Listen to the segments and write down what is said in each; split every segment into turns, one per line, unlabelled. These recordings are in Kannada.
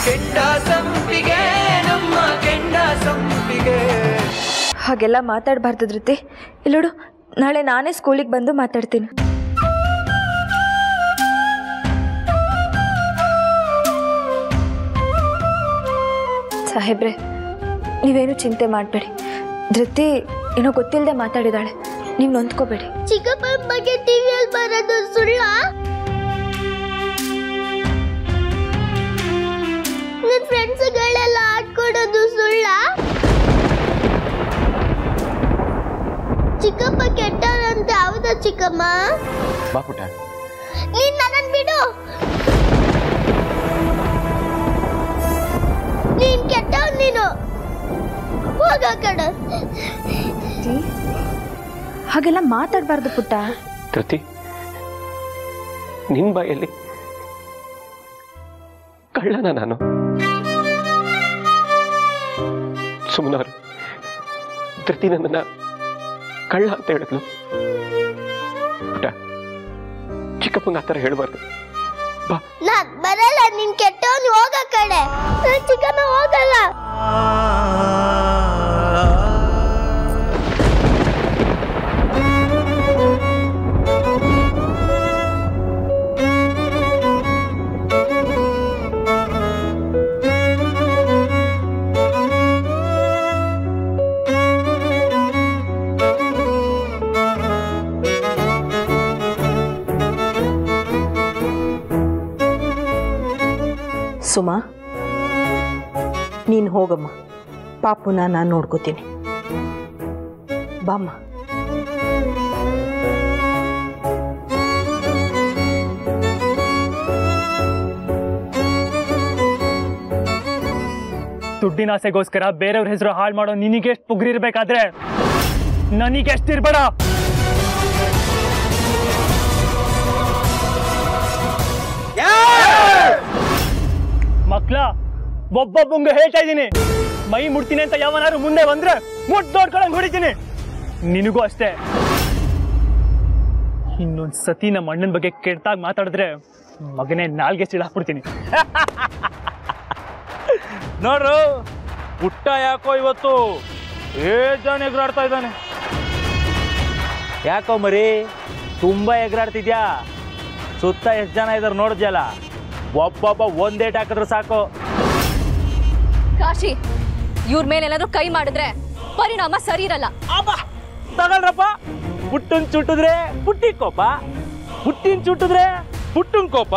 ಕೆಂಡ ಸಂಪಿಗೆ ನಮ್ಮ ಕೆಂಡ ಸಂಪಿಗೆ.
ಹಾಗೆಲ್ಲ ಮಾತಾಡಬಾರ್ದು ಧೃತಿ. ಇಲ್ಲೋಡು, ನಾಳೆ ನಾನೇ ಸ್ಕೂಲಿಗೆ ಬಂದು ಮಾತಾಡ್ತೀನಿ. ಸಾಹೇಬ್ರೆ, ನೀವೇನು ಚಿಂತೆ ಮಾಡಬೇಡಿ. ಧೃತಿ ಏನೋ ಗೊತ್ತಿಲ್ಲದೆ ಮಾತಾಡಿದಾಳೆ, ನೀವು ನೊಂದ್ಕೋಬೇಡಿ.
ಚಿಕ್ಕಪ್ಪನ ಬಗ್ಗೆ ಟಿವಿಯಲ್ಲಿ ಬರೋದು ಸುಳ್ಳ? ನನ್ನ ಫ್ರೆಂಡ್ಸ್ಗಳೆಲ್ಲ ಆಡ್ಕೊಡೋದು ಸುಳ್ಳ? ಚಿಕ್ಕಪ್ಪ ಕೆಟ್ಟವರಂತೆ ಹೌದಾ ಚಿಕ್ಕಮ್ಮ?
ಬಾಪುಟ,
ನೀನ್ ನನ್ನನ್ನು ಬಿಡು. ನೀನ್ ಕೆಟ್ಟವ್, ನೀನು ಹೋಗ ಕಡೆ.
ಹಾಗೆಲ್ಲ ಮಾತಾಡಬಾರ್ದು ಪುಟ್ಟ.
ಧೃತಿ, ನಿನ್ ಬಾಯಲ್ಲಿ ಕಳ್ಳನ ನಾನು? ಸುಮ್ಮನವ್ರು ಧೃತಿ ನನ್ನನ್ನ ಕಳ್ಳ ಅಂತ ಹೇಳಿದ್ಲು. ಪುಟ್ಟ, ಚಿಕ್ಕಪ್ಪಂಗ ಆತರ ಹೇಳ್ಬಾರ್ದು. ಬಾ.
ನಾನ್ ಬರಲ್ಲ. ನೀನ್ ಕೆಟ್ಟವನು, ಹೋಗ ಕಡೆ. ಚಿಕ್ಕಮ್ಮ ಹೋಗಲ್ಲ.
ಸುಮಾ, ನೀನು ಹೋಗಮ್ಮ. ಪಾಪುನ ನಾನು ನೋಡ್ಕೋತೀನಿ. ಬಾಮ್ಮ.
ದುಡ್ಡಿನ ಆಸೆಗೋಸ್ಕರ ಬೇರೆಯವ್ರ ಹೆಸರು ಹಾಳು ಮಾಡೋ ನಿನಗೆಷ್ಟು ಪುಗ್ರಿರ್ಬೇಕಾದ್ರೆ ನನಗೆಷ್ಟಿರ್ಬೇಡ. ಮಕ್ಳ, ಒಬ್ಬೊಬ್ಬಂಗ ಹೇಳ್ತಾ ಇದ್ದೀನಿ, ಮೈ ಮುಡ್ತೀನಿ ಅಂತ ಯಾವನಾರು ಮುಂದೆ ಬಂದ್ರೆ ಮುಟ್ ದೊಡ್ಕೊಳಂಗ್ ಹೊಡಿತೀನಿ. ನಿನಗೂ ಅಷ್ಟೇ. ಇನ್ನೊಂದ್ ಸತಿ ನಮ್ಮ ಅಣ್ಣನ ಬಗ್ಗೆ ಕೆಟ್ಟಾಗಿ ಮಾತಾಡಿದ್ರೆ ಮಗನೇ ನಾಲ್ಗೆ ಸಿಳಾಕ್ಬಿಡ್ತೀನಿ.
ನೋಡ್ರು, ಪುಟ್ಟ ಯಾಕೋ ಇವತ್ತು ಏಜಾನ್ ಎಗರಾಡ್ತಾ ಇದ್ದಾನೆ. ಯಾಕೋ ಮರಿ ತುಂಬಾ ಎಗರಾಡ್ತಿದ್ಯಾ? ಸುತ್ತ ಎಷ್ಟು ಜನ ಇದಾರೆ ನೋಡಿದ್ಯಲ್ಲ, ಒಬ್ಬೊಬ್ಬ ಒಂದೇಟ್ ಹಾಕಿದ್ರೆ ಸಾಕು.
ಕಾಶಿ, ಇವ್ರ ಮೇಲೆ ಏನಾದ್ರು ಕೈ ಮಾಡಿದ್ರೆ ಪರಿಣಾಮ ಸರಿ ಇರಲ್ಲ.
ತಗೊಳ್ರಪ್ಪ. ಪುಟ್ಟನ್ ಚುಟ್ಟಿದ್ರೆ ಪುಟ್ಟಿ ಕೋಪ, ಪುಟ್ಟಿನ ಚುಟ್ಟಿದ್ರೆ ಪುಟ್ಟನ್ ಕೋಪ.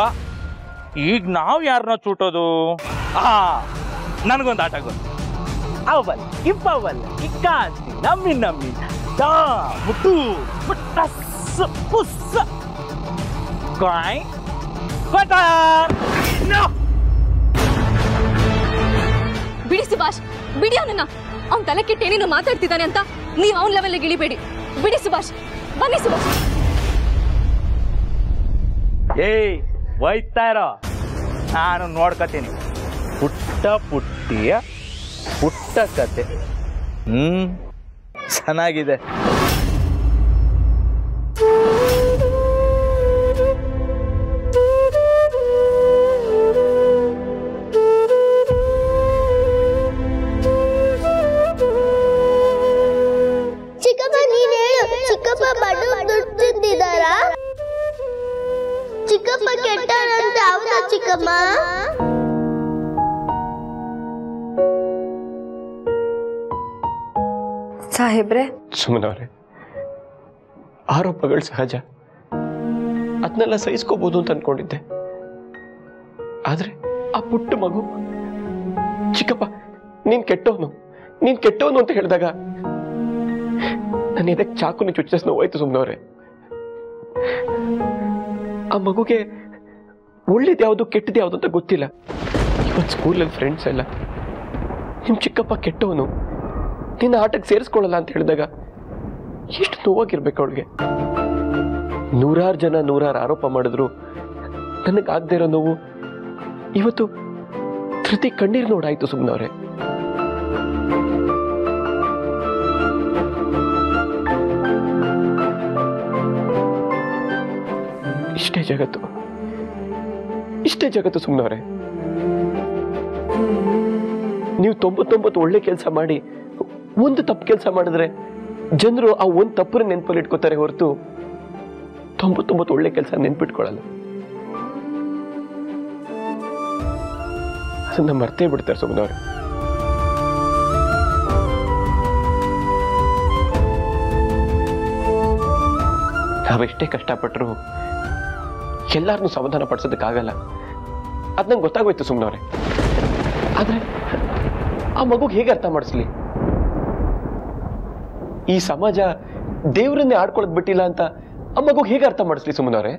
ಈಗ ನಾವು ಯಾರನ್ನ ಚೂಟೋದು? ನನಗೊಂದು ಆಟ ಗೊತ್ತು. ಅವಲ್ ಇಪ್ಪವಲ್ ಇಕ್ಕಾಂತಿ ನಮ್ಮಿ ನಮ್ಮಿ ದಾ ಮುಟ್ಟು ಪುಟ್ಟಸ್ ಪುಸ್ಸ ಕಾಯ್ ಕೊಟಾರ್.
ಬಿಡಿ ಸುಭಾಷ್, ಬಿಡಿ ಅವನನ್ನ. ಅವ್ನ ತಲೆ ಕೆಟ್ಟ ಏನೇನು ಮಾತಾಡ್ತಿದ್ದಾನೆ ಅಂತ ನೀವು ಅವನ ಲೆವೆಲ್ಗೆ ಇಳಿಬೇಡಿ. ಬಿಡಿ ಸುಭಾಷ್, ಬನ್ನಿ ಸುಭಾಷ್.
ಏಯ್, ಒಯ್ತಾ ಇರೋ, ನಾನು ನೋಡ್ಕತೀನಿ. ಪುಟ್ಟ ಪುಟ್ಟಿಯ ಪುಟ್ಟ ಕತೆ. ಚೆನ್ನಾಗಿದೆ.
ಚಿಕ್ಕಪ್ಪ, ನೀನ್ ಹೇಳು, ಚಿಕ್ಕಪ್ಪ ಬಡ ದುಡ್ಡು ತಿಂದಿದ್ದಾರಾ? ಚಿಕ್ಕಪ್ಪ ಕೆಟ್ಟವರಂತ ಹೌದಾ ಚಿಕ್ಕಮ್ಮ?
ಸಾಹೇಬ್ರೆ,
ಸುಮ್ಮನವ್ರೆ, ಆರೋಪಗಳು ಸಹಜ, ಅದನ್ನೆಲ್ಲ ಸಹಿಸ್ಕೋಬಹುದು ಅಂತ ಅನ್ಕೊಂಡಿದ್ದೆ. ಆದ್ರೆ ಆ ಪುಟ್ಟ ಮಗು, ಚಿಕ್ಕಪ್ಪ ನೀನ್ ಕೆಟ್ಟವನು ಅಂತ ಹೇಳಿದಾಗ ನನ್ನ ಇದಕ್ಕೆ ಚಾಕುನ ಚುಚ್ಚಸ್ ನೋವಾಯ್ತು. ಸುಮ್ಮನವ್ರೆ, ಆ ಮಗುಗೆ ಒಳ್ಳೇದು ಯಾವುದು ಕೆಟ್ಟದ್ದು ಯಾವುದು ಅಂತ ಗೊತ್ತಿಲ್ಲ. ಇವತ್ತು ಸ್ಕೂಲಲ್ಲಿ ಫ್ರೆಂಡ್ಸ್ ಎಲ್ಲ ನಿಮ್ ಚಿಕ್ಕಪ್ಪ ಕೆಟ್ಟವನು, ನಿನ್ನ ಆಟಕ್ಕೆ ಸೇರಿಸ್ಕೊಳ್ಳಲ್ಲ ಅಂತ ಹೇಳಿದಾಗ ಎಷ್ಟು ನೋವಾಗಿರ್ಬೇಕು ಅವಳಿಗೆ. ನೂರಾರು ಜನ ನೂರಾರು ಆರೋಪ ಮಾಡಿದ್ರು ನನಗಾಗದೇ ಇರೋ ನೋವು ಇವತ್ತು ಧೃತಿ ಕಣ್ಣೀರು ನೋಡಾಯ್ತು. ಸುಮ್ಮನವ್ರೆ, ಇಷ್ಟೇ ಜಗತ್ತು ಸುಮ್ಮನವ್ರೆ. ನೀವು 99 ಒಳ್ಳೆ ಕೆಲಸ ಮಾಡಿ ಒಂದು ತಪ್ಪು ಕೆಲಸ ಮಾಡಿದ್ರೆ ಜನರು ಆ ಒಂದು ತಪ್ಪನ್ನ ನೆನಪಲ್ಲಿ ಇಟ್ಕೋತಾರೆ ಹೊರತು 99 ಒಳ್ಳೆ ಕೆಲಸ ನೆನ್ಪಿಟ್ಕೊಳ್ಳಲ್ಲ. ಅದನ್ನ ಮರ್ತೇ ಬಿಡ್ತಾರೆ ಸುಮ್ಮನವ್ರೆ. ನಾವೆಷ್ಟೇ ಕಷ್ಟಪಟ್ಟರು ಎಲ್ಲಾರನ್ನೂ ಸಮಾಧಾನ ಪಡಿಸೋದಕ್ಕಾಗಲ್ಲ. ಅದು ನಂಗೆ ಗೊತ್ತಾಗೋಯ್ತು ಸುಮ್ಮನವ್ರೆ. ಆದ್ರೆ ಆ ಮಗುಗೆ ಹೇಗೆ ಅರ್ಥ ಮಾಡಿಸ್ಲಿ? ಈ ಸಮಾಜ ದೇವರನ್ನೇ ಆಡ್ಕೊಳ್ಳೋದು ಬಿಟ್ಟಿಲ್ಲ ಅಂತ ಆ ಮಗುಗೆ ಹೇಗೆ ಅರ್ಥ ಮಾಡಿಸ್ಲಿ ಸುಮ್ಮನವ್ರೆ?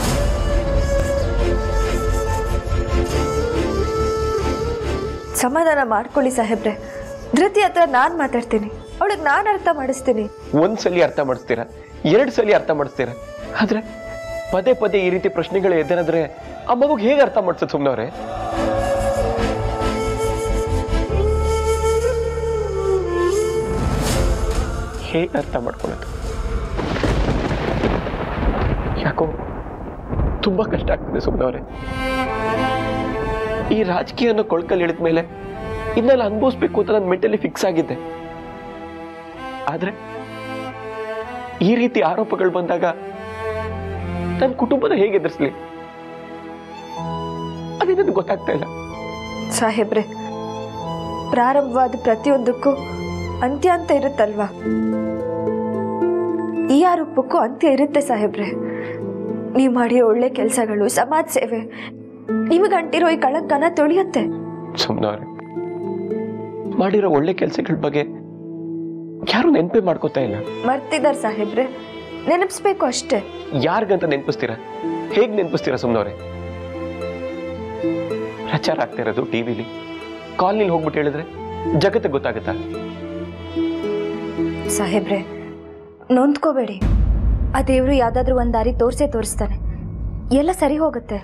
ಸಮಾಧಾನ ಮಾಡ್ಕೊಳ್ಳಿ ಸಾಹೇಬ್ರೆ. ಧೃತಿ ಹತ್ರ ನಾನು ಮಾತಾಡ್ತೀನಿ, ಅವಳಿಗೆ ನಾನು ಅರ್ಥ ಮಾಡಿಸ್ತೀನಿ.
ಒಂದ್ಸಲಿ ಅರ್ಥ ಮಾಡಿಸ್ತೀರಾ, 2 ಸಲ ಅರ್ಥ ಮಾಡಿಸ್ತೀರಾ, ಆದ್ರೆ ಪದೇ ಪದೇ ಈ ರೀತಿ ಪ್ರಶ್ನೆಗಳು ಎದ್ದೇನಾದ್ರೆ ಆ ಮಗುಗೆ ಹೇಗೆ ಅರ್ಥ ಮಾಡಿಸೋದು ಸುಮ್ಮನವ್ರೆ? ಹೇಗೆ ಅರ್ಥ ಮಾಡ್ಕೊಳ್ಳೋದು? ಯಾಕೋ ತುಂಬಾ ಕಷ್ಟ ಆಗ್ತದೆ ಸುಮ್ಮನವ್ರೆ. ಈ ರಾಜಕೀಯ ಅನ್ನೋ ಕೊಳ್ಕಲ್ಲಿ ಇಳಿದ ಮೇಲೆ ಇದನ್ನೆಲ್ಲ ಅನುಭವಿಸ್ಬೇಕು ಅಂತ ನಾನು ಮೆಂಟಲಿ ಫಿಕ್ಸ್ ಆಗಿದ್ದೆ. ಆದ್ರೆ ಈ ರೀತಿ ಆರೋಪಗಳು ಬಂದಾಗ ನನ್ನ ಕುಟುಂಬದ ಹೇಗೆ ಎದುರಿಸ್ಲಿ ಅದೇ ನನಗೆ ಗೊತ್ತಾಗ್ತಾ ಇಲ್ಲ.
ಸಾಹೇಬ್ರೆ, ಪ್ರಾರಂಭವಾದ ಪ್ರತಿಯೊಂದಕ್ಕೂ ಅಂತ್ಯ ಅಂತ ಇರುತ್ತಲ್ವಾ? ಈ ಆರೋಪಕ್ಕೂ ಅಂತ್ಯ ಇರುತ್ತೆ ಸಾಹೇಬ್ರೆ. ನೀವು ಮಾಡಿರೋ ಒಳ್ಳೆ ಕೆಲಸಗಳು, ಸಮಾಜ ಸೇವೆ ನಿಮಗೆ ಅಂಟಿರೋ ಈ ಕಳಂಕನ ತೊಳೆಯುತ್ತೆ.
ಸುಮ್ಮನವ್ರೆ, ಮಾಡಿರೋ ಒಳ್ಳೆ ಕೆಲಸಗಳ ಬಗ್ಗೆ ಯಾರು ನೆನಪೇ ಮಾಡ್ಕೋತಾ ಇಲ್ಲ.
ಮರ್ತಿದ್ದಾರೆ ಸಾಹೇಬ್ರೆ, ನೆನಪಿಸ್ಬೇಕು ಅಷ್ಟೇ.
ಯಾರಿಗಂತ ನೆನಪಿಸ್ತೀರಾ? ಹೇಗ್ ನೆನಪಿಸ್ತೀರಾ ಸುಮ್ಮನವ್ರೆ? ಪ್ರಚಾರ ಆಗ್ತಾ ಇರೋದು ಟಿವಿಲಿ, ಕಾಲ್ನಿಲ್ ಹೋಗ್ಬಿಟ್ಟು ಹೇಳಿದ್ರೆ ಜಗತ್ತಿಗೆ ಗೊತ್ತಾಗುತ್ತಾ?
ಸಾಹೇಬ್ರೆ, ನೊಂದ್ಕೋಬೇಡಿ. ಆ ದೇವ್ರು ಯಾವ್ದಾದ್ರು ಒಂದ್ ದಾರಿ ತೋರಿಸ್ತಾನೆ, ಎಲ್ಲ ಸರಿ ಹೋಗುತ್ತೆ.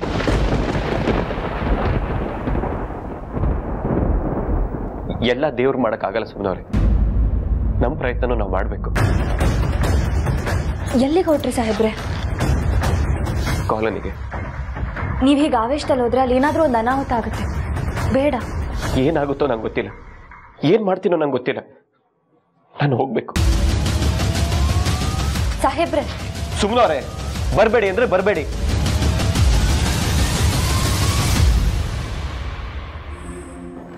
ಎಲ್ಲ ದೇವ್ರು ಮಾಡಕ್ಕಾಗಲ್ಲ ಸುಮ್ಮನವ್ರೆ. ನಮ್ಮ ಪ್ರಯತ್ನನೂ ನಾವು ಮಾಡಬೇಕು.
ಎಲ್ಲಿಗೆ ಹೊರಟ್ರಿ ಸಾಹೇಬ್ರೆ?
ಕಾಲೋನಿಗೆ.
ನೀವ್ ಹೀಗೆ ಆವೇಶದಲ್ಲಿ ಹೋದ್ರೆ ಅಲ್ಲಿ ಏನಾದ್ರೂ ಒಂದು ಅನಾಹುತ ಆಗುತ್ತೆ. ಬೇಡ.
ಏನಾಗುತ್ತೋ ನಂಗೆ ಗೊತ್ತಿಲ್ಲ, ಏನ್ ಮಾಡ್ತೀನೋ ನಂಗೆ ಗೊತ್ತಿಲ್ಲ. ನಾನು ಹೋಗ್ಬೇಕು.
ಸಾಹೇಬ್ರೆ,
ಸುಮ್ಮನವ್ರೆ, ಬರಬೇಡಿ ಅಂದ್ರೆ ಬರಬೇಡಿ.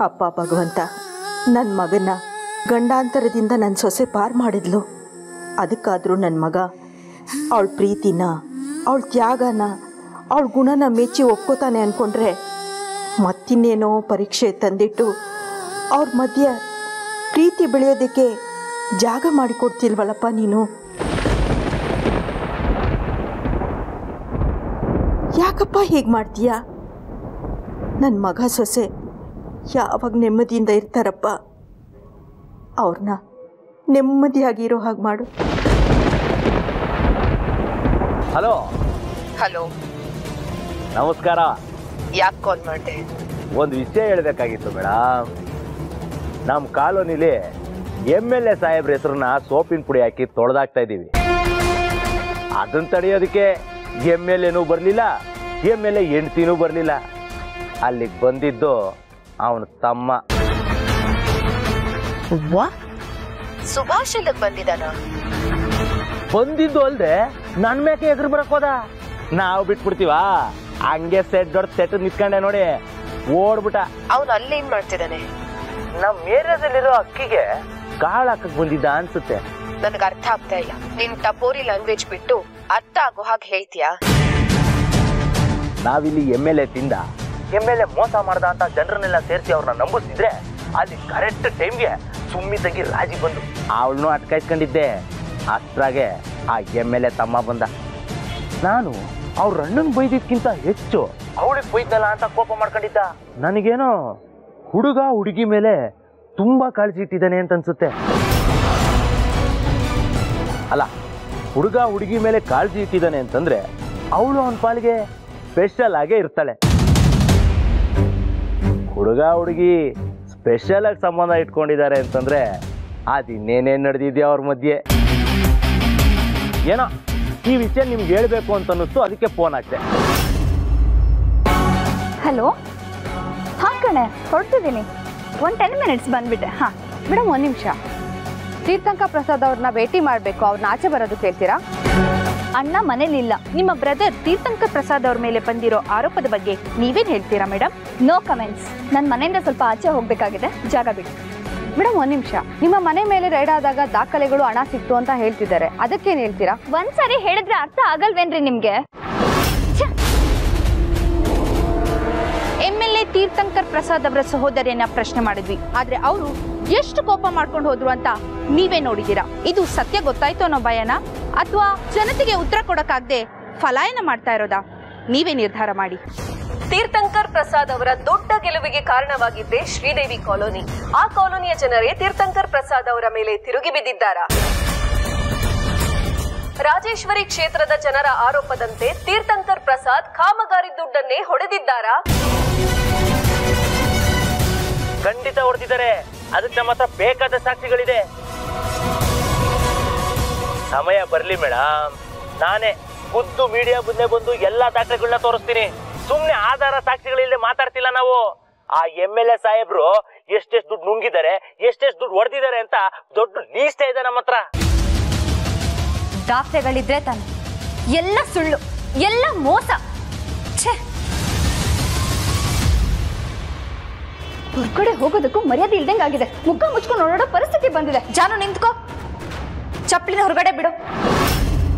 ಅಪ್ಪ ಭಗವಂತ, ನನ್ನ ಮಗನ ಗಂಡಾಂತರದಿಂದ ನನ್ನ ಸೊಸೆ ಪಾರು ಮಾಡಿದ್ಲು. ಅದಕ್ಕಾದರೂ ನನ್ನ ಮಗ ಅವಳ ಪ್ರೀತಿನ, ಅವಳ ತ್ಯಾಗನ, ಅವಳ ಗುಣನ ಮೆಚ್ಚಿ ಒಪ್ಕೋತಾನೆ ಅಂದ್ಕೊಂಡ್ರೆ ಮತ್ತಿನ್ನೇನೋ ಪರೀಕ್ಷೆ ತಂದಿಟ್ಟು ಅವ್ರ ಮಧ್ಯೆ ಪ್ರೀತಿ ಬೆಳೆಯೋದಕ್ಕೆ ಜಾಗ ಮಾಡಿಕೊಡ್ತಿಲ್ವಲ್ಲಪ್ಪ ನೀನು. ಯಾಕಪ್ಪ ಹೀಗೆ ಮಾಡ್ತೀಯ? ನನ್ನ ಮಗ ಸೊಸೆ ಯಾವಾಗ ನೆಮ್ಮದಿಯಿಂದ ಇರ್ತಾರಪ್ಪ, ಅವ್ರನ್ನ ನೆಮ್ಮದಿಯಾಗಿರೋ ಹಾಗೆ ಮಾಡು.
ಹಲೋ.
ಹಲೋ,
ನಮಸ್ಕಾರ.
ಯಾಕೆ ಕಾಲ್ ಮಾಡಿದೆ?
ಒಂದು ವಿಷಯ ಹೇಳಬೇಕಾಗಿತ್ತು ಮೇಡಮ್. ನಮ್ಮ ಕಾಲೋನಿಲಿ MLA ಸಾಹೇಬ್ರ ಹೆಸರನ್ನ ಸೋಪಿನ ಪುಡಿ ಹಾಕಿ ತೊಳೆದಾಕ್ತಾ ಇದ್ದೀವಿ. ಅದನ್ನ ತಡೆಯೋದಕ್ಕೆ MLAನೂ ಬರಲಿಲ್ಲ, MLA ಹೆಂಡ್ತಿನೂ ಬರಲಿಲ್ಲ. ಅಲ್ಲಿಗೆ ಬಂದಿದ್ದು ಅವನ ತಮ್ಮ.
ಸುಭಾಷ್ ಇಲ್ಲಿಗೆ ಬಂದಿದ್ದಾನ?
ಬಂದಿದ್ದು ಅಲ್ದೆ ನನ್ನ ಮೇಕೆ ಎದುರು ಬರಕ್ ಹೋದ. ನಾವು ಬಿಟ್ಬಿಡ್ತೀವಾ? ಹಂಗೆ ಸೆಟ್ ದೊಡ್ಡ ಸೆಟ್ ನಿಂತ್ಕೊಂಡೆ ನೋಡಿ, ಓಡ್ಬಿಟ್ಟ.
ಅವನು ಅಲ್ಲಿ ಏನ್ ಮಾಡ್ತಿದ್ದಾನೆ?
ನಮ್ಮ ಏರಿಯಾದಲ್ಲಿರೋ ಅಕ್ಕಿಗೆ ಕಾಳು ಹಾಕಕ್ ಬಂದಿದ್ದ ಅನ್ಸುತ್ತೆ.
ನನಗೆ ಅರ್ಥ ಆಗ್ತಾ ಇಲ್ಲ. ನಿನ್ ಟಪೋರಿ ಲ್ಯಾಂಗ್ವೇಜ್ ಬಿಟ್ಟು ಅರ್ಥ ಆಗೋ ಹಾಗೆ ಹೇಳ್ತೀಯಾ?
ನಾವಿಲ್ಲಿ MLA ತಿಂದ, MLA ಮೋಸ ಮಾಡ್ದ ಅಂತ ಜನರನ್ನೆಲ್ಲ ಸೇರಿಸಿ ಅವ್ರನ್ನ ನಂಬಿಸಿದ್ರೆ ಅಲ್ಲಿ ಕರೆಕ್ಟ್ ಟೈಮ್ಗೆ ಸುಮ್ಮಿತಾಗಿ ರಾಜಿ ಬಂದು ಅವಳನ್ನು ಅಟ್ಕಾಯಿಸ್ಕೊಂಡಿದ್ದೆ. ಅಷ್ಟ್ರಾಗೆ ಆ MLA ತಮ್ಮ ಬಂದ. ನಾನು ಅವ್ರ ಅಣ್ಣನ್ ಬೈದಿದ್ಕಿಂತ ಹೆಚ್ಚು ಅವಳಿಗೆ ಬೈದಲ್ಲ ಅಂತ ಕೋಪ ಮಾಡ್ಕೊಂಡಿದ್ದ. ನನಗೇನೋ ಹುಡುಗ ಹುಡುಗಿ ಮೇಲೆ ತುಂಬಾ ಕಾಳಜಿ ಇಟ್ಟಿದ್ದಾನೆ ಅಂತ ಅನ್ಸುತ್ತೆ. ಅಲ್ಲ, ಹುಡುಗ ಹುಡುಗಿ ಮೇಲೆ ಕಾಳಜಿ ಇಟ್ಟಿದ್ದಾನೆ ಅಂತಂದ್ರೆ ಅವಳು ಅವನ ಪಾಲಿಗೆ ಸ್ಪೆಷಲ್ ಆಗೇ ಇರ್ತಾಳೆ. ಹುಡುಗ ಹುಡುಗಿ ಸ್ಪೆಷಲ್ ಆಗಿ ಸಂಬಂಧ ಇಟ್ಕೊಂಡಿದ್ದಾರೆ ಅಂತಂದ್ರೆ ಅದಿನ್ನೇನೇನು ನಡೆದಿದ್ಯಾ ಅವ್ರ ಮಧ್ಯೆ. ಏನೋ ಈ ವಿಷಯ ನಿಮ್ಗೆ ಹೇಳ್ಬೇಕು ಅಂತ ಅನ್ನಿಸ್ತು, ಅದಕ್ಕೆ ಫೋನ್ ಹಾಕ್ದೆ.
ಹಲೋ. ಹಾಂ ಕಣೆ, ಹೊರಡ್ತಿದ್ದೀನಿ.
ಒಂದು 10 ಮಿನಿಟ್ಸ್ ಬಂದ್ಬಿಟ್ಟೆ. ಹಾಂ ಮೇಡಮ್, 1 ನಿಮಿಷ. ತೀರ್ಥಂಕರ್ ಪ್ರಸಾದ್ ಅವ್ರನ್ನ ಭೇಟಿ ಮಾಡಬೇಕು, ಅವ್ರನ್ನ ಆಚೆ ಬರೋದು ಕೇಳ್ತೀರಾ? ಅಣ್ಣ ಮನೇಲಿಲ್ಲ. ನಿಮ್ಮ ಬ್ರದರ್ ತೀರ್ಥಂಕರ್ ಪ್ರಸಾದ್ ಅವ್ರ ಮೇಲೆ ಬಂದಿರೋ ಆರೋಪದ ಬಗ್ಗೆ ನೀವೇನು ಹೇಳ್ತೀರಾ ಮೇಡಮ್? No comments. ನನ್ನ ಮನೆಯಿಂದ ಸ್ವಲ್ಪ ಆಚೆ ಹೋಗಬೇಕಾಗಿದೆ, ಜಾಗ ಬಿಡಿ. ಮೇಡಮ್, 1 ನಿಮಿಷ. ನಿಮ್ಮ ಮನೆ ಮೇಲೆ ರೈಡ್ ಆದಾಗ ದಾಖಲೆಗಳು, ಹಣ ಸಿಕ್ತು ಅಂತ ಹೇಳ್ತಿದ್ದಾರೆ, ಅದಕ್ಕೇನು ಹೇಳ್ತೀರಾ? ಒಂದ್ಸರಿ ಹೇಳಿದ್ರೆ ಅರ್ಥ ಆಗಲ್ವೇನ್ರಿ ನಿಮಗೆ? MLA ತೀರ್ಥಂಕರ್ ಪ್ರಸಾದ್ ಅವರ ಸಹೋದರಿಯನ್ನ ಪ್ರಶ್ನೆ ಮಾಡಿದ್ವಿ, ಆದ್ರೆ ಅವರು ಎಷ್ಟು ಕೋಪ ಮಾಡ್ಕೊಂಡು ಹೋದ್ರು ಅಂತ ನೀವೇ ನೋಡಿದೀರಾ. ಇದು ಸತ್ಯ ಗೊತ್ತಾಯ್ತು ಅನ್ನೋ ಭಯನ, ಅಥವಾ ಜನತೆಗೆ ಉತ್ತರ ಕೊಡಕ್ಕಾಗದೆ ಫಲಾಯನ ಮಾಡ್ತಾ ಇರೋದಾ? ನೀವೇ ನಿರ್ಧಾರ ಮಾಡಿ.
ತೀರ್ಥಂಕರ್ ಪ್ರಸಾದ್ ಅವರ ದೊಡ್ಡ ಗೆಲುವಿಗೆ ಕಾರಣವಾಗಿದ್ದೇ ಶ್ರೀದೇವಿ ಕಾಲೋನಿ. ಆ ಕಾಲೋನಿಯ ಜನರೇ ತೀರ್ಥಂಕರ್ ಪ್ರಸಾದ್ ಅವರ ಮೇಲೆ ತಿರುಗಿ ಬಿದ್ದಿದ್ದಾರಾ? ರಾಜೇಶ್ವರಿ ಕ್ಷೇತ್ರದ ಜನರ ಆರೋಪದಂತೆ ತೀರ್ಥಂಕರ್ ಪ್ರಸಾದ್ ಕಾಮಗಾರಿ ದುಡ್ಡನ್ನೇ ಹೊಡೆದಿದ್ದಾರಾ?
ಖಂಡಿತ ಹೊಡೆದಿದ್ದಾರೆ. ಅದಕ್ಕೆ ನಮ್ಮ ಹತ್ರ ಬೇಕಾದ ಸಾಕ್ಷಿಗಳಿದೆ. ಸಮಯ ಬರ್ಲಿ ಮೇಡಮ್, ನಾನೇ ಖುದ್ದು ಮೀಡಿಯಾ ಮುಂದೆ ಬಂದು ಎಲ್ಲಾ ದಾಖಲೆಗಳನ್ನ ತೋರಿಸ್ತೀನಿ. ಸುಮ್ನೆ ಆಧಾರ ಸಾಕ್ಷಿಗಳಿಲ್ಲದೆ ಮಾತಾಡ್ತಿಲ್ಲ ನಾವು. ಆ MLA ಸಾಹೇಬ್ರು ಎಷ್ಟೆಷ್ಟು ದುಡ್ಡು ನುಂಗಿದ್ದಾರೆ, ಎಷ್ಟೆಷ್ಟು ದುಡ್ಡು ಹೊಡೆದಿದ್ದಾರೆ ಅಂತ ದೊಡ್ಡ ಲೀಸ್ಟ್ ಇದೆ ನಮ್ಮ ಹತ್ರ.
ದಾಖಲೆಗಳಿದ್ರೆ ತಾನೆ. ಎಲ್ಲ ಸುಳ್ಳು, ಎಲ್ಲ ಮೋಸ. ಹೊರಗಡೆ ಹೋಗೋದಕ್ಕೂ ಮರ್ಯಾದೆ ಇಲ್ದಂಗಾಗಿದೆ. ಮುಖ ಮುಚ್ಕೊಂಡು ಓಡಾಡೋ ಪರಿಸ್ಥಿತಿ ಬಂದಿದೆ. ಜಾನು, ನಿಂತ್ಕೋ. ಚಪ್ಪಲಿನ ಹೊರಗಡೆ ಬಿಡು.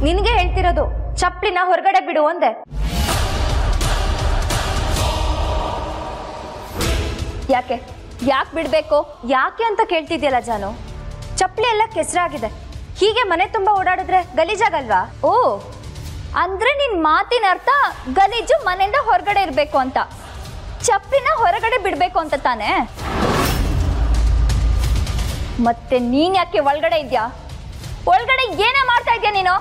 ನಿನಗೆ ಹೇಳ್ತಿರೋದು, ಚಪ್ಪಲಿನ ಹೊರಗಡೆ ಬಿಡು ಅಂದೆ. ಯಾಕೆ ಬಿಡ್ಬೇಕು? ಯಾಕೆ ಅಂತ ಕೇಳ್ತಿದ್ಯಲ್ಲ ಜಾನು. ಚಪ್ಪಲಿ ಎಲ್ಲ ಕೆಸರಾಗಿದೆ, ಹೀಗೆ ಮನೆ ತುಂಬಾ ಓಡಾಡಿದ್ರೆ ಗಲೀಜಾಗಲ್ವಾ? ಓ, ಅಂದ್ರೆ ನಿನ್ ಮಾತಿನ ಅರ್ಥ ಗಲೀಜು ಮನೆಯಿಂದ ಹೊರಗಡೆ ಇರ್ಬೇಕು ಅಂತ. ಚಪ್ಪಲಿನ ಹೊರಗಡೆ ಬಿಡ್ಬೇಕು ಅಂತ ತಾನೆ? ಮತ್ತೆ ನೀನ್ ಯಾಕೆ ಒಳಗಡೆ ಇದ್ಯಾ? ಒಳಗಡೆ ಏನೇ ಮಾಡ್ತಾ ಇದ್ಯಾ ನೀನು?